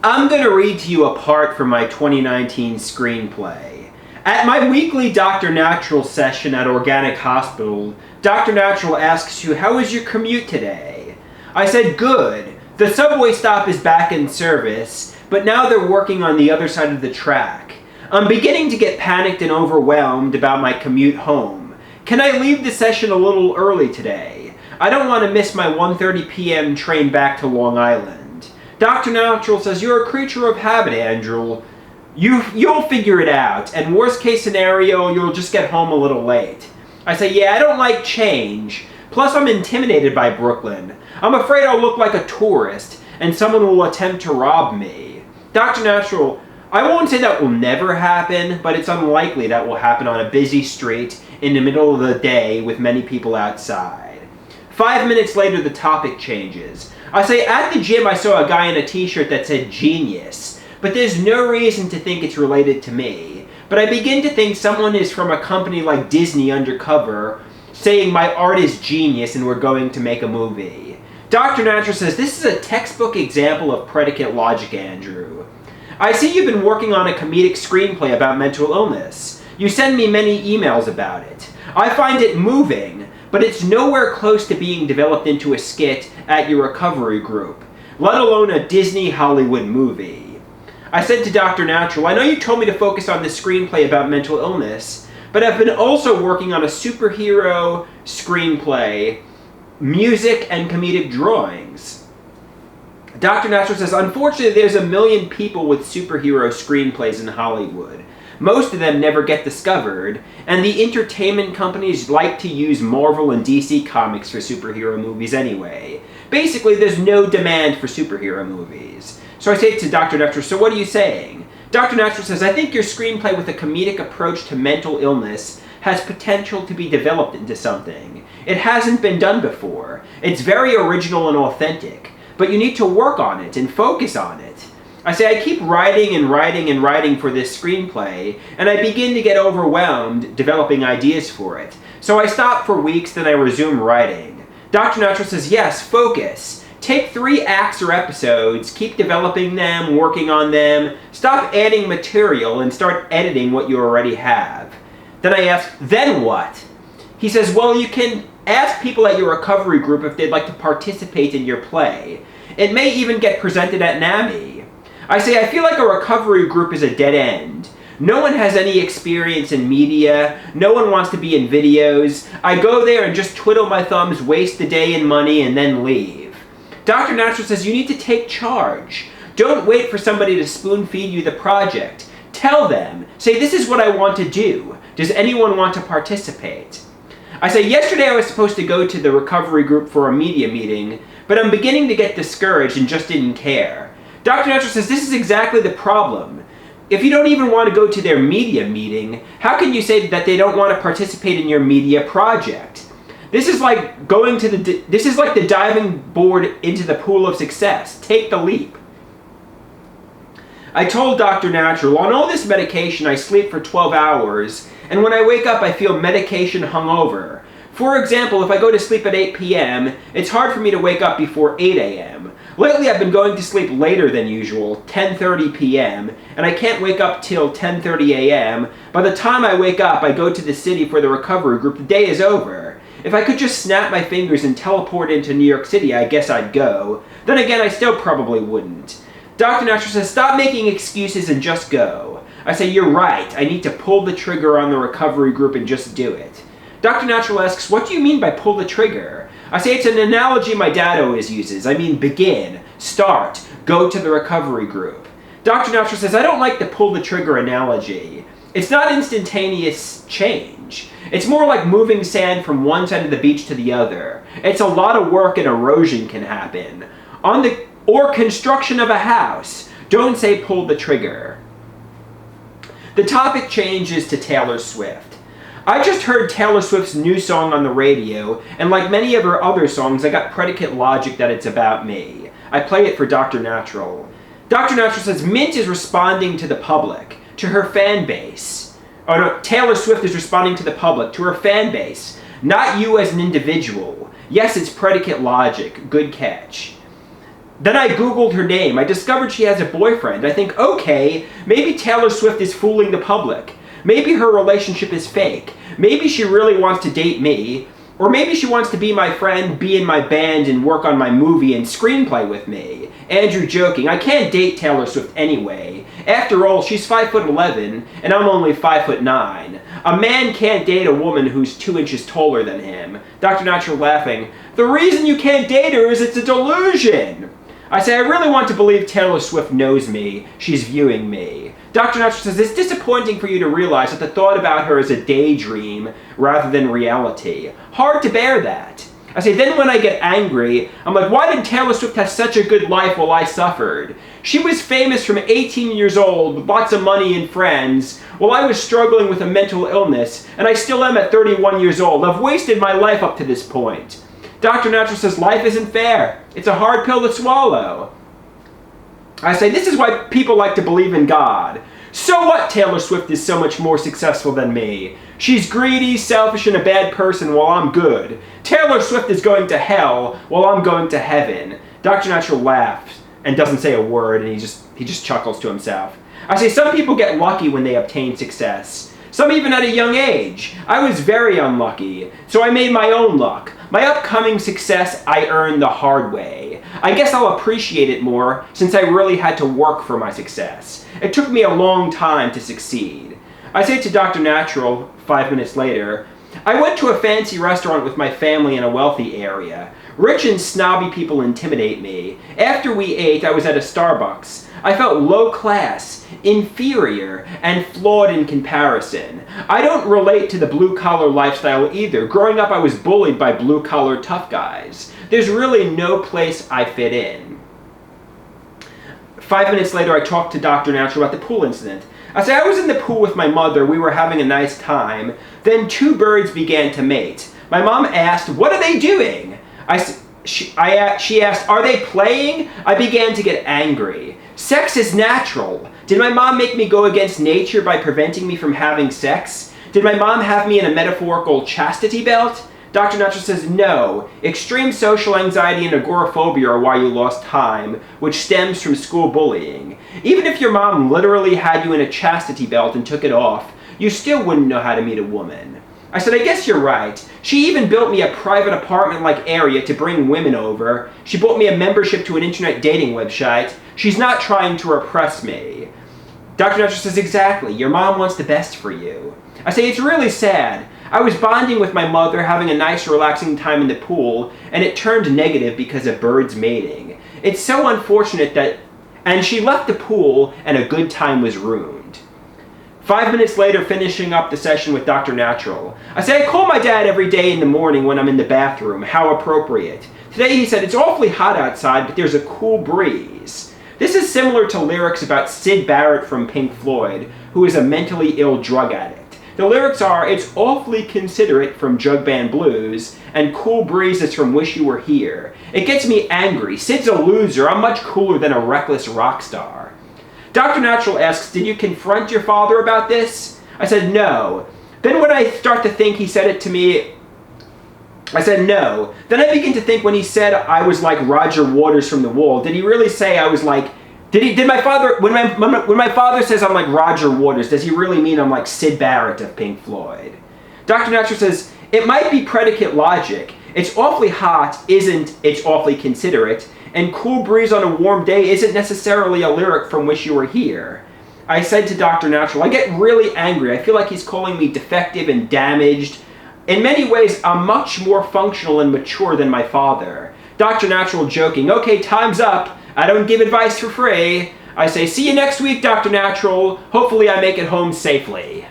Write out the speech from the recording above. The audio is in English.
I'm going to read to you a part from my 2019 screenplay. At my weekly Dr. Natural session at Organic Hospital, Dr. Natural asks you, "How was your commute today?" I said, "Good. The subway stop is back in service, but now they're working on the other side of the track. I'm beginning to get panicked and overwhelmed about my commute home. Can I leave the session a little early today? I don't want to miss my 1:30 p.m. train back to Long Island." Dr. Natural says, "You're a creature of habit, Andrew. You'll figure it out, and worst case scenario, you'll just get home a little late." I say, "Yeah, I don't like change. Plus, I'm intimidated by Brooklyn. I'm afraid I'll look like a tourist, and someone will attempt to rob me." Dr. Natural, I won't say that will never happen, but it's unlikely that will happen on a busy street in the middle of the day with many people outside. 5 minutes later, the topic changes. I say, "At the gym, I saw a guy in a t-shirt that said genius, but there's no reason to think it's related to me. But I begin to think someone is from a company like Disney undercover, saying my art is genius and we're going to make a movie." Dr. Natural says, "This is a textbook example of predicate logic, Andrew. I see you've been working on a comedic screenplay about mental illness. You send me many emails about it. I find it moving, but it's nowhere close to being developed into a skit at your recovery group, let alone a Disney Hollywood movie." I said to Dr. Natural, "I know you told me to focus on the screenplay about mental illness, but I've been also working on a superhero screenplay, music, and comedic drawings." Dr. Natural says, "Unfortunately, there's a million people with superhero screenplays in Hollywood. Most of them never get discovered, and the entertainment companies like to use Marvel and DC comics for superhero movies anyway. Basically, there's no demand for superhero movies." So I say to Dr. Natural, "So what are you saying?" Dr. Natural says, "I think your screenplay with a comedic approach to mental illness has potential to be developed into something. It hasn't been done before. It's very original and authentic, but you need to work on it and focus on it." I say, "I keep writing and writing and writing for this screenplay, and I begin to get overwhelmed developing ideas for it. So I stop for weeks, then I resume writing." Dr. Natural says, "Yes, focus. Take 3 acts or episodes, keep developing them, working on them, stop adding material, and start editing what you already have." Then I ask, "Then what?" He says, "Well, you can ask people at your recovery group if they'd like to participate in your play. It may even get presented at NAMI." I say, "I feel like a recovery group is a dead end. No one has any experience in media. No one wants to be in videos. I go there and just twiddle my thumbs, waste the day and money, and then leave." Dr. Natural says, "You need to take charge. Don't wait for somebody to spoon feed you the project. Tell them. Say, 'This is what I want to do. Does anyone want to participate?'" I say, "Yesterday I was supposed to go to the recovery group for a media meeting, but I'm beginning to get discouraged and just didn't care." Dr. Natural says, "This is exactly the problem. If you don't even want to go to their media meeting, how can you say that they don't want to participate in your media project? This is like the diving board into the pool of success. Take the leap." I told Dr. Natural, "On all this medication, I sleep for 12 hours, and when I wake up, I feel medication hungover. For example, if I go to sleep at 8 p.m., it's hard for me to wake up before 8 a.m. Lately, I've been going to sleep later than usual, 10:30 p.m., and I can't wake up till 10:30 a.m. By the time I wake up, I go to the city for the recovery group. The day is over. If I could just snap my fingers and teleport into New York City, I guess I'd go. Then again, I still probably wouldn't." Dr. Natural says, "Stop making excuses and just go." I say, "You're right. I need to pull the trigger on the recovery group and just do it." Dr. Natural asks, "What do you mean by pull the trigger?" I say, "It's an analogy my dad always uses. I mean, begin, start, go to the recovery group." Dr. Natural says, "I don't like the pull the trigger analogy. It's not instantaneous change. It's more like moving sand from one side of the beach to the other. It's a lot of work and erosion can happen. Or construction of a house. Don't say pull the trigger." The topic changes to Taylor Swift. I just heard Taylor Swift's new song on the radio, and like many of her other songs, I got predicate logic that it's about me. I play it for Dr. Natural. Dr. Natural says, "Mint is responding to the public, to her fan base." Oh no, Taylor Swift is responding to the public, to her fan base, not you as an individual. Yes, it's predicate logic. Good catch. Then I Googled her name. I discovered she has a boyfriend. I think, okay, maybe Taylor Swift is fooling the public. Maybe her relationship is fake. Maybe she really wants to date me. Or maybe she wants to be my friend, be in my band, and work on my movie and screenplay with me. Andrew joking, I can't date Taylor Swift anyway. After all, she's 5'11", and I'm only 5'9". A man can't date a woman who's 2 inches taller than him. Dr. Natural laughing, the reason you can't date her is it's a delusion. I say, I really want to believe Taylor Swift knows me. She's viewing me. Dr. Natural says, it's disappointing for you to realize that the thought about her is a daydream rather than reality. Hard to bear that. I say, then when I get angry, I'm like, why did Taylor Swift have such a good life while I suffered? She was famous from 18 years old with lots of money and friends, while I was struggling with a mental illness, and I still am at 31 years old. I've wasted my life up to this point. Dr. Natural says, life isn't fair. It's a hard pill to swallow. I say, this is why people like to believe in God. So what Taylor Swift is so much more successful than me? She's greedy, selfish, and a bad person while I'm good. Taylor Swift is going to hell while I'm going to heaven. Dr. Natural laughs and doesn't say a word, and he just chuckles to himself. I say, some people get lucky when they obtain success. Some even at a young age. I was very unlucky, so I made my own luck. My upcoming success I earned the hard way. I guess I'll appreciate it more since I really had to work for my success. It took me a long time to succeed. I say to Dr. Natural 5 minutes later, I went to a fancy restaurant with my family in a wealthy area. Rich and snobby people intimidate me. After we ate, I was at a Starbucks. I felt low class, inferior, and flawed in comparison. I don't relate to the blue-collar lifestyle either. Growing up, I was bullied by blue-collar tough guys. There's really no place I fit in. 5 minutes later, I talked to Dr. Natural about the pool incident. I said, I was in the pool with my mother. We were having a nice time. Then 2 birds began to mate. My mom asked, what are they doing? She asked, are they playing? I began to get angry. Sex is natural. Did my mom make me go against nature by preventing me from having sex? Did my mom have me in a metaphorical chastity belt? Dr. Natural says, no. Extreme social anxiety and agoraphobia are why you lost time, which stems from school bullying. Even if your mom literally had you in a chastity belt and took it off, you still wouldn't know how to meet a woman. I said, I guess you're right. She even built me a private apartment-like area to bring women over. She bought me a membership to an internet dating website. She's not trying to repress me. Dr. Natural says, exactly. Your mom wants the best for you. I say, it's really sad. I was bonding with my mother, having a nice, relaxing time in the pool, and it turned negative because of birds mating. It's so unfortunate that... And she left the pool, and a good time was ruined. 5 minutes later, finishing up the session with Dr. Natural. I say, I call my dad every day in the morning when I'm in the bathroom. How appropriate. Today he said, it's awfully hot outside, but there's a cool breeze. This is similar to lyrics about Syd Barrett from Pink Floyd, who is a mentally ill drug addict. The lyrics are, it's awfully considerate from Jug Band Blues, and cool breezes from Wish You Were Here. It gets me angry. Syd's a loser. I'm much cooler than a reckless rock star. Dr. Natural asks, did you confront your father about this? I said, no. Then when I start to think he said it to me, I said, no. Then I begin to think when he said I was like Roger Waters from The Wall, did he really say I was like, did my father, when my father says I'm like Roger Waters, does he really mean I'm like Syd Barrett of Pink Floyd? Dr. Natural says, it might be predicate logic. It's awfully hot isn't it's awfully considerate, and cool breeze on a warm day isn't necessarily a lyric from Wish You Were Here. I said to Dr. Natural, I get really angry. I feel like he's calling me defective and damaged. In many ways, I'm much more functional and mature than my father. Dr. Natural joking, okay, time's up. I don't give advice for free. I say, see you next week, Dr. Natural. Hopefully I make it home safely.